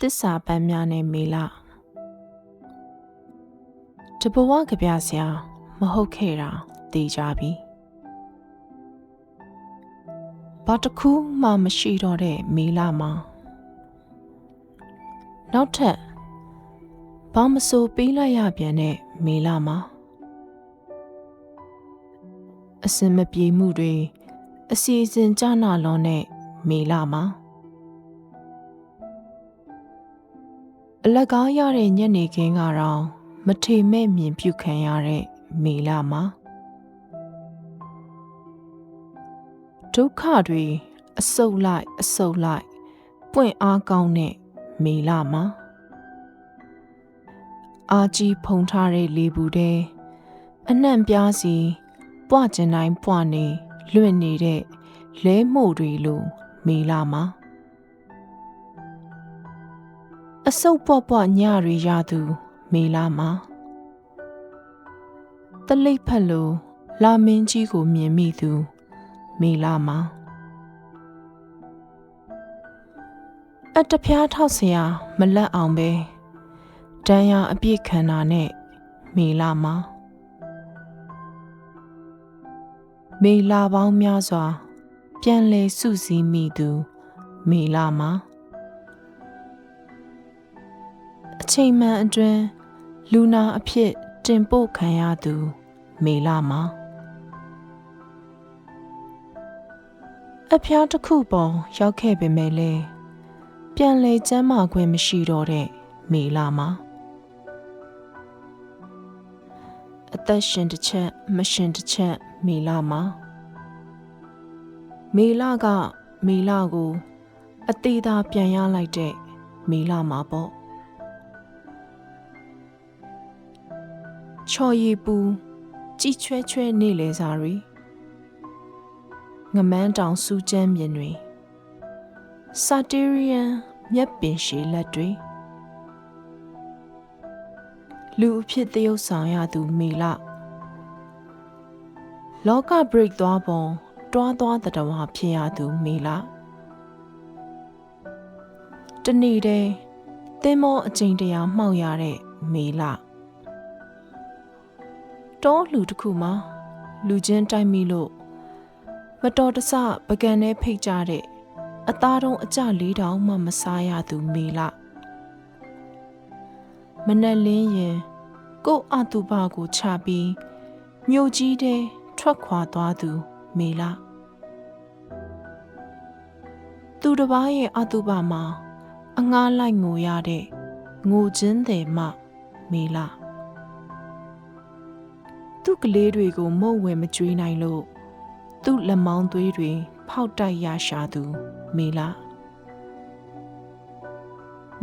စ္စာပန်းများနဲ့မေလတဘဝကပြဆရာမဟုတ်ခဲ့တာသိကြပြီဘာတစ်ခုမှမရှိတော့တဲ့မေလမှာနောက်ထပ်ဘာမဆိုပေးလိုက်ရပြန်တဲ့မေလမှာအစင်မပြေမှုတွေအစီအစဉ်ကြနာလွန်တဲ့မေလမှာအလကားရတဲ့ညနေခင်းကတော့မထေမဲ့မြင်ပြုခံရတဲ့မေလမှာဒုက္ခတွေအဆုတ်လိုက်ပွင့်အားကောင်းတဲ့မေလမှာအာကြီးဖုံထားတဲ့လေဘူးတဲ့အနှံ့ပြားစီပွားကျင်တိုင်းပွားနေလွင့်နေတဲ့လဲမှုတွေလိုမေလမှာအဆုတ်ပွားညတွေရသူမေလမှာတလိပ်ဖက်လိုလာမင်းကြီးကိုမြင်မိသူမေလမှာအတပြားထောက်เสียမလက်အောင်ပဲတန်ရာအပြည့်ခံတာနဲ့မေလမှာမေလပေါင်းများစွာပြန်လဲစုစည်းမိသူမေလမှာအချိန်မှန်အတွင်းလူနာအဖြစ်တင်ပို့ခံရသူမေလမှာအဖျားတစ်ခုပေါ်ရောက်ခဲ့ပေမဲ့လေပြန်လဲကျမ်းမာခွင့်မရှိတော့တဲ့မေလမှာအသက်ရှင်တစ်ချက်မရှင်တစ်ချက်မေလမှာမေလကမေလကိုအသေးသာပြန်ရလိုက်တဲ့မေလမှာပေါ့ချော်ရည်ပူကြည်ချွဲနေလေစားရီငမန်းတောင်စူးကျမ်းမြင်တွေစာတီရီယန်မျက်ပင်ရှည်လက်တွေလူအဖြစ်သရုပ်ဆောင်ရသူမေလလောကဘရိတ်သွားပုံတွားတတဝါဖြစ်ရသူမေလတနေ့တည်းသင်္ဘောအကျဉ်းတရားမှောက်ရတဲ့မေလတောလူတစ်ခုမှာလူချင်းတိုက်မိလို့မတော်တဆပကံနဲ့ဖိတ်ကြတဲ့အသားတုံးအကြ4000မှမစားရသူမေလမနက်လင်းရင်ကို့အတုပကိုချပြီးမြို့ကြီးတဲ့ထွက်ခွာသွားသူမေလသူတစ်ပါးရဲ့အတုပမှာအငားလိုက်ငိုရတဲ့ငိုခြင်းတယ်မှမေလသူ့ကလေးတွေကိုမုတ်ဝဲမကြွေးနိုင်လို့သူ့လက်မောင်းသွေးတွေဖောက်တိုက်ရရှာသူမေလ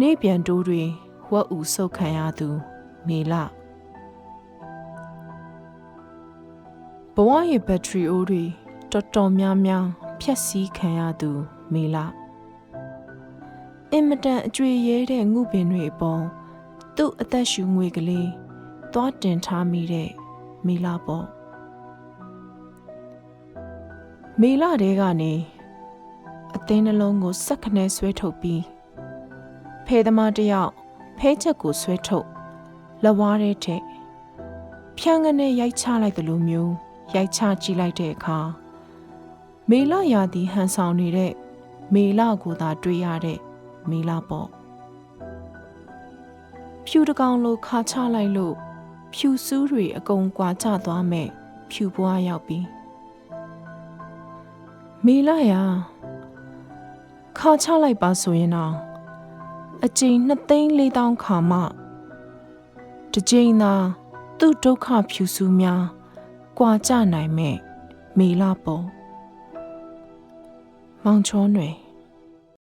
နေပြန်တိုးတွေဝက်ဥဆုတ်ခံရသူမေလဘဝရဲ့ဘက်ထရီအိုးတွေတော်များများဖြက်စီးခံရသူမေလအင်မတန်အကျွေရဲတဲ့ငုပင်တွေအပေါ်သူ့အသက်ရှူငွေကလေးသွားတင်ထားမိတဲ့မေလပေါ့မေလတဲကနေအသင်းနှလုံးကိုစက်ခနဲဆွဲထုတ်ပြီးဖဲသမားတယောက်ဖဲချက်ကိုဆွဲထုတ်လက်ဝါးထဲထည့်ဖြန်းကနေရိုက်ချလိုက်တယ်လို့မျိုးရိုက်ချကြည့်လိုက်တဲ့အခါမေလရာသီဟန်ဆောင်နေတဲ့မေလကိုသာတွေ့ရတဲ့မေလပေါ့ဖြူတကောင်လိုခါချလိုက်လို့ဖြူစူးတွေအကုန်ကွာကျသွားမဲ့ဖြူပွားရောက်ပြီးမေလရာခါချလိုက်ပါဆိုရင်တော့အကျဉ်2,400,000ခါမှတစ်ကြိမ်သာသူ့ဒုက္ခဖြူစူးများကွာကျနိုင်မဲ့မေလပေါ်မောင်ချောနွယ်